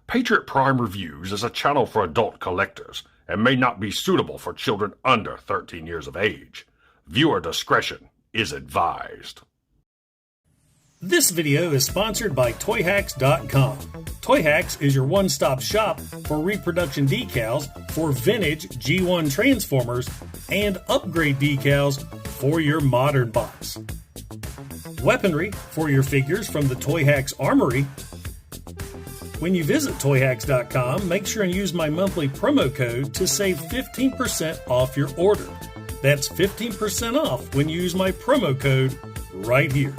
Patriot Prime Reviews is a channel for adult collectors and may not be suitable for children under 13 years of age. Viewer discretion is advised. This video is sponsored by Toyhax.com. Toyhax is your one-stop shop for reproduction decals for vintage G1 Transformers and upgrade decals for your modern box. Weaponry for your figures from the Toyhax Armory. When you visit Toyhax.com, make sure and use my monthly promo code to save 15% off your order. That's 15% off when you use my promo code right here.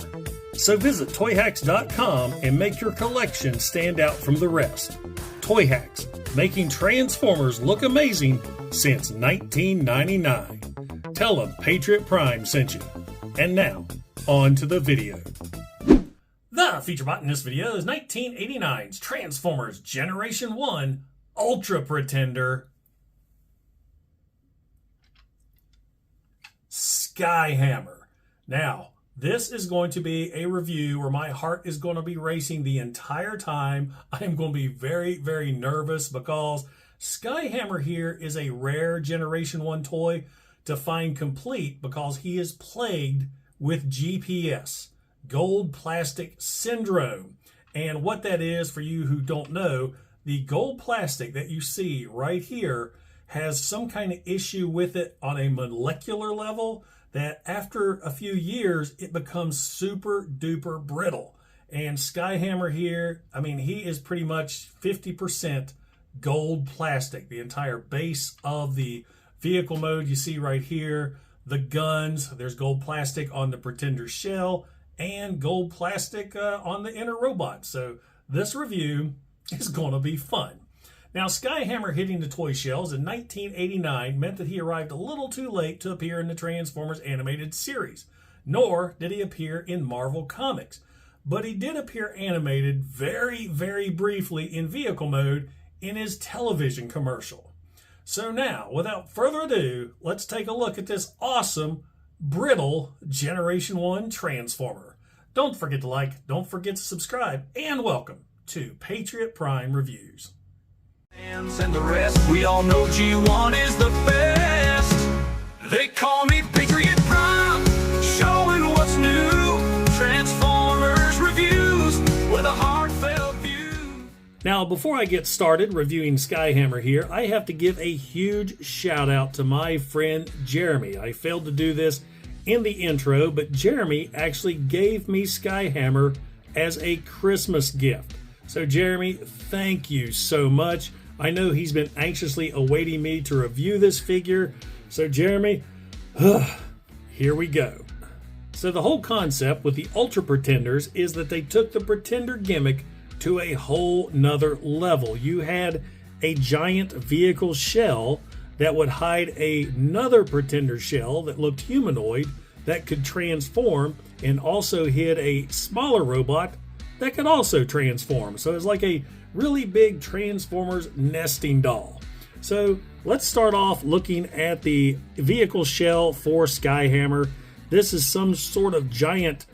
So visit Toyhax.com and make your collection stand out from the rest. Toyhax, making Transformers look amazing since 1999. Tell them Patriot Prime sent you. And now, on to the video. The feature bot in this video is 1989's Transformers Generation 1 Ultra Pretender Skyhammer. Now, this is going to be a review where my heart is going to be racing the entire time. I am going to be very, very nervous because Skyhammer here is a rare Generation 1 toy to find complete because he is plagued with GPS, gold plastic syndrome. And what that is, for you who don't know, the gold plastic that you see right here has some kind of issue with it on a molecular level that after a few years, it becomes super duper brittle. And Skyhammer here, I mean, he is pretty much 50% gold plastic. The entire base of the vehicle mode you see right here, the guns, there's gold plastic on the Pretender shell and gold plastic on the inner robot. So this review is going to be fun. Now, Skyhammer hitting the toy shelves in 1989 meant that he arrived a little too late to appear in the Transformers animated series, nor did he appear in Marvel Comics. But he did appear animated very, very briefly in vehicle mode in his television commercial. So now, without further ado, let's take a look at this awesome, brittle Generation 1 Transformer. Don't forget to like, don't forget to subscribe, and welcome to Patriot Prime Reviews. And the rest, we all know G1 is the best. They call me Patriot Prime, showing what's new. Transformers reviews with a heartfelt view. Now, before I get started reviewing Skyhammer here, I have to give a huge shout out to my friend Jeremy. I failed to do this in the intro, but Jeremy actually gave me Skyhammer as a Christmas gift. So Jeremy, thank you so much. I know he's been anxiously awaiting me to review this figure. So Jeremy, here we go. So the whole concept with the Ultra Pretenders is that they took the Pretender gimmick to a whole nother level. You had a giant vehicle shell that would hide another Pretender shell that looked humanoid that could transform, and also hid a smaller robot that could also transform. So it's like a really big Transformers nesting doll. So let's start off looking at the vehicle shell for Skyhammer. This is some sort of giant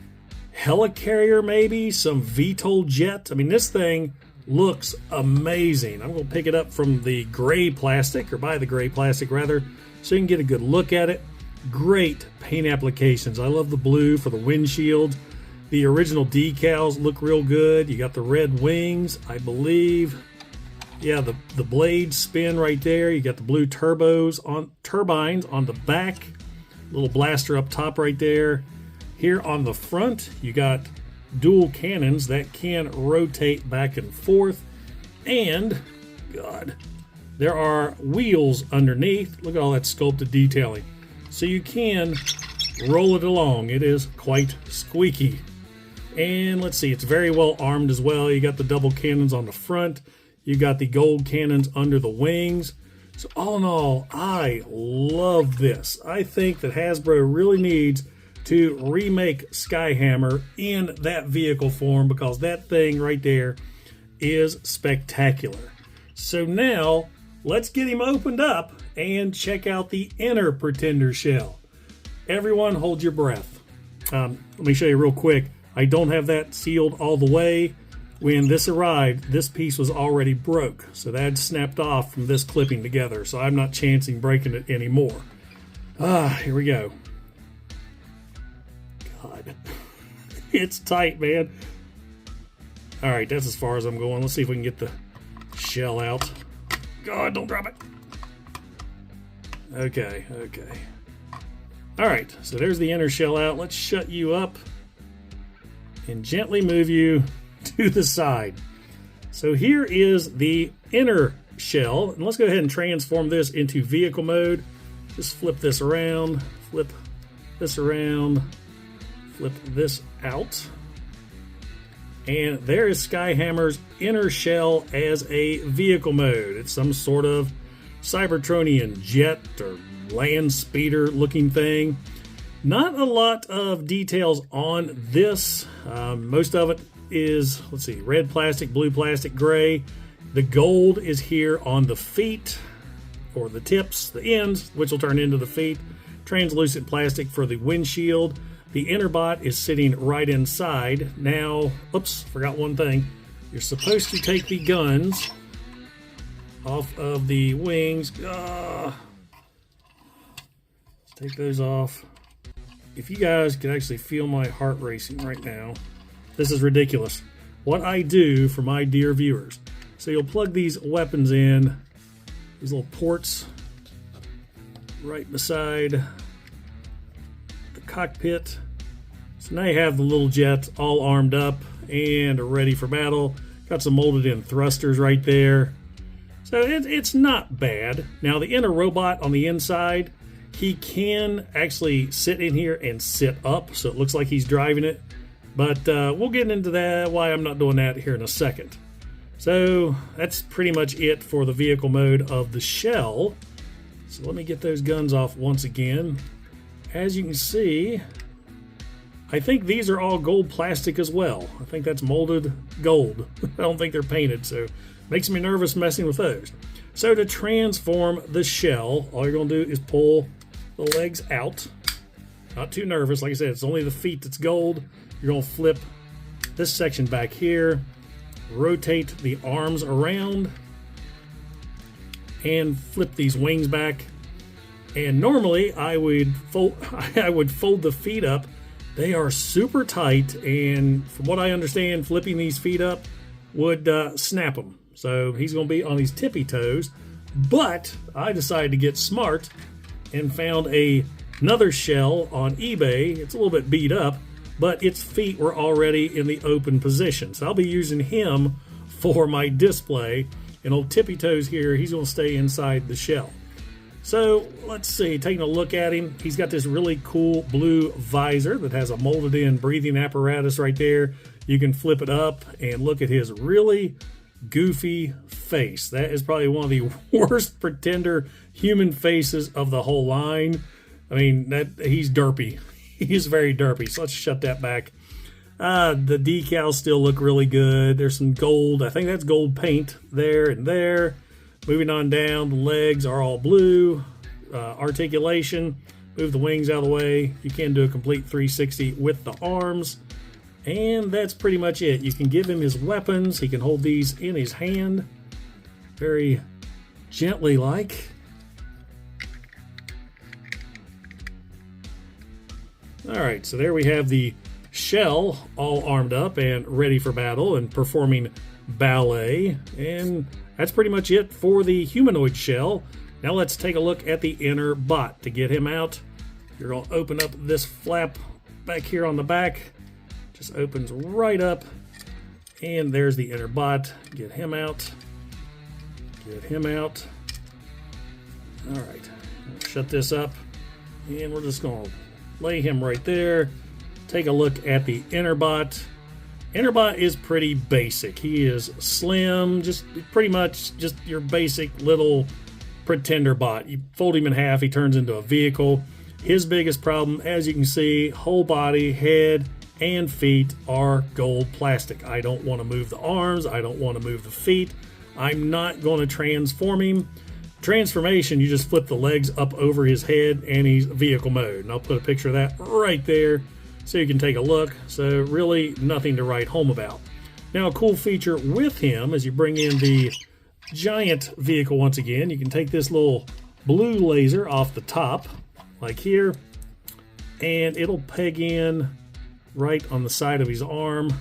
helicarrier, maybe some VTOL jet. I mean, this thing looks amazing. I'm going to pick it up from the gray plastic, or by the gray plastic rather, so you can get a good look at it. Great paint applications. I love the blue for the windshield. The original decals look real good. You got the red wings, I believe. Yeah, the blades spin right there. You got the blue turbines on the back. Little blaster up top right there. Here on the front, you got dual cannons that can rotate back and forth. And, God, there are wheels underneath. Look at all that sculpted detailing. So you can roll it along. It is quite squeaky. And let's see, it's very well armed as well. You got the double cannons on the front. You got the gold cannons under the wings. So all in all, I love this. I think that Hasbro really needs to remake Skyhammer in that vehicle form, because that thing right there is spectacular. So now, let's get him opened up and check out the inner Pretender shell. Everyone hold your breath. Let me show you real quick. I don't have that sealed all the way. when this arrived, this piece was already broke. So that snapped off from this clipping together. So I'm not chancing breaking it anymore. Here we go. God. It's tight, man. All right, that's as far as I'm going. Let's see if we can get the shell out. God, don't drop it. Okay. All right, so there's the inner shell out. Let's shut you up and gently move you to the side. So here is the inner shell, and let's go ahead and transform this into vehicle mode. Just flip this around, flip this around, flip this out. And there is Skyhammer's inner shell as a vehicle mode. It's some sort of Cybertronian jet or land speeder looking thing. Not a lot of details on this. Most of it is, let's see, red plastic, blue plastic, gray. The gold is here on the feet, or the tips, the ends, which will turn into the feet. Translucent plastic for the windshield. The inner bot is sitting right inside. Now, oops, forgot one thing. You're supposed to take the guns off of the wings. Let's take those off. If you guys could actually feel my heart racing right now, this is ridiculous. What I do for my dear viewers. So you'll plug these weapons in, these little ports right beside the cockpit. So now you have the little jet all armed up and ready for battle. Got some molded in thrusters right there. So it's not bad. Now the inner robot on the inside, he can actually sit in here and sit up, so it looks like he's driving it. But we'll get into that, why I'm not doing that here in a second. So that's pretty much it for the vehicle mode of the shell. So let me get those guns off once again. As you can see, I think these are all gold plastic as well. I think that's molded gold. I don't think they're painted, so makes me nervous messing with those. So to transform the shell, all you're going to do is pull the legs out. Not too nervous. Like I said, it's only the feet that's gold. You're going to flip this section back here, rotate the arms around, and flip these wings back. And normally I would fold the feet up. They are super tight, and from what I understand, flipping these feet up would snap them. So he's going to be on his tippy toes. But I decided to get smart and found another shell on eBay. It's a little bit beat up, but its feet were already in the open position. So I'll be using him for my display. And old tippy toes here, he's going to stay inside the shell. So let's see, taking a look at him, he's got this really cool blue visor that has a molded in breathing apparatus right there. You can flip it up and look at his really goofy face. That is probably one of the worst pretender human faces of the whole line. I mean, he's derpy. He's very derpy. So let's shut that back. The decals still look really good. There's some gold. I think that's gold paint there and there. Moving on down, the legs are all blue. Articulation. Move the wings out of the way. You can do a complete 360 with the arms. And that's pretty much it. You can give him his weapons. He can hold these in his hand. Very gently like. Alright, so there we have the shell all armed up and ready for battle and performing ballet. And that's pretty much it for the humanoid shell. Now let's take a look at the inner bot. To get him out, you're going to open up this flap back here on the back. Just opens right up, and there's the inner bot. Get him out. Get him out. All right, shut this up, and we're just going to lay him right there. Take a look at the inner bot. Inner bot is pretty basic. He is slim, just pretty much just your basic little pretender bot. You fold him in half, he turns into a vehicle. His biggest problem, as you can see, whole body, head, and feet are gold plastic. I don't want to move the arms. I don't want to move the feet. I'm not going to transform him. Transformation, you just flip the legs up over his head and he's vehicle mode. And I'll put a picture of that right there so you can take a look. So really nothing to write home about. Now, a cool feature with him as you bring in the giant vehicle once again, you can take this little blue laser off the top, like here, and it'll peg in right on the side of his arm.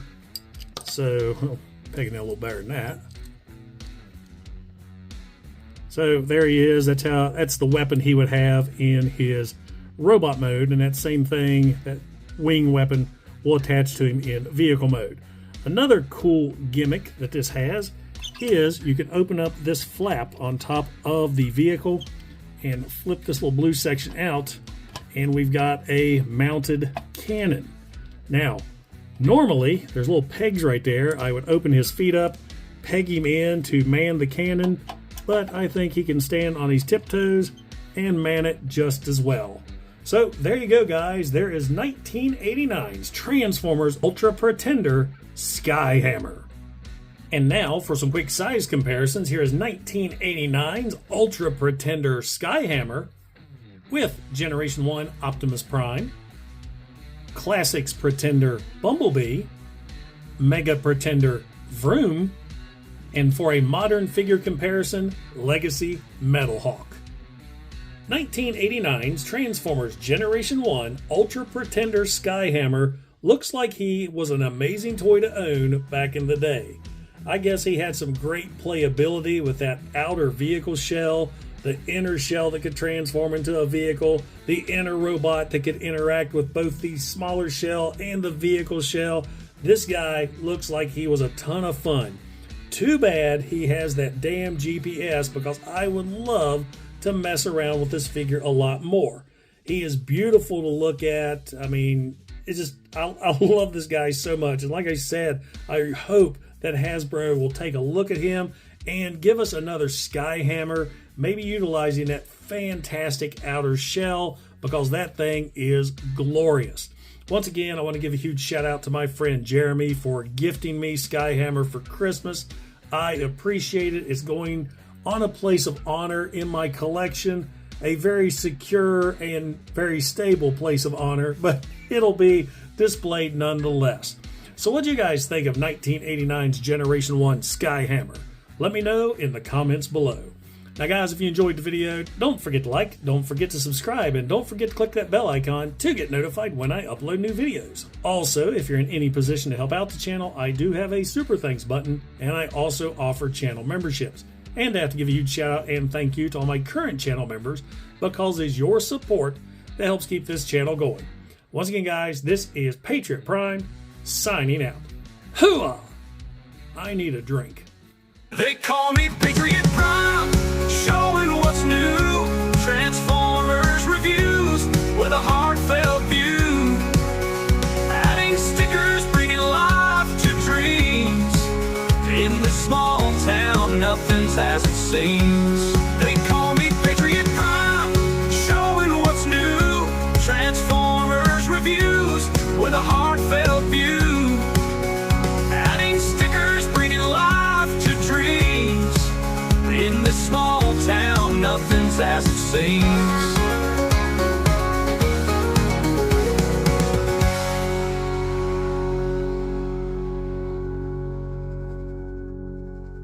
So, well, pegging it a little better than that. So there he is. That's the weapon he would have in his robot mode, and that same thing, that wing weapon, will attach to him in vehicle mode. Another cool gimmick that this has is you can open up this flap on top of the vehicle and flip this little blue section out, and we've got a mounted cannon. Now, normally, there's little pegs right there. I would open his feet up, peg him in to man the cannon, but I think he can stand on his tiptoes and man it just as well. So there you go, guys. There is 1989's Transformers Ultra Pretender Skyhammer. And now for some quick size comparisons, here is 1989's Ultra Pretender Skyhammer with Generation 1 Optimus Prime, Classics Pretender Bumblebee, Mega Pretender Vroom, and for a modern figure comparison, Legacy Metalhawk. 1989's Transformers Generation 1 Ultra Pretender Skyhammer looks like he was an amazing toy to own back in the day. I guess he had some great playability with that outer vehicle shell, the inner shell that could transform into a vehicle, the inner robot that could interact with both the smaller shell and the vehicle shell. This guy looks like he was a ton of fun. Too bad he has that damn GPS, because I would love to mess around with this figure a lot more. He is beautiful to look at. I mean, it's just, I love this guy so much. And like I said, I hope that Hasbro will take a look at him and give us another Skyhammer, maybe utilizing that fantastic outer shell, because that thing is glorious. Once again, I want to give a huge shout out to my friend Jeremy for gifting me Skyhammer for Christmas. I appreciate it. It's going on a place of honor in my collection, a very secure and very stable place of honor, but it'll be displayed nonetheless. So what do you guys think of 1989's Generation 1 Skyhammer? Let me know in the comments below. Now guys, if you enjoyed the video, don't forget to like, don't forget to subscribe, and don't forget to click that bell icon to get notified when I upload new videos. Also, if you're in any position to help out the channel, I do have a super thanks button, and I also offer channel memberships. And I have to give a huge shout out and thank you to all my current channel members, because it's your support that helps keep this channel going. Once again guys, this is Patriot Prime, signing out. Hooah! I need a drink. They call me Patriot Prime, showing what's new. Transformers reviews with a heartfelt view. Adding stickers, bringing life to dreams. In this small town, nothing's as it seems. They call me Patriot Prime, showing what's new. Transformers reviews with a heartfelt view. Adding stickers, bringing life to dreams. In this small town, nothing's as it seems.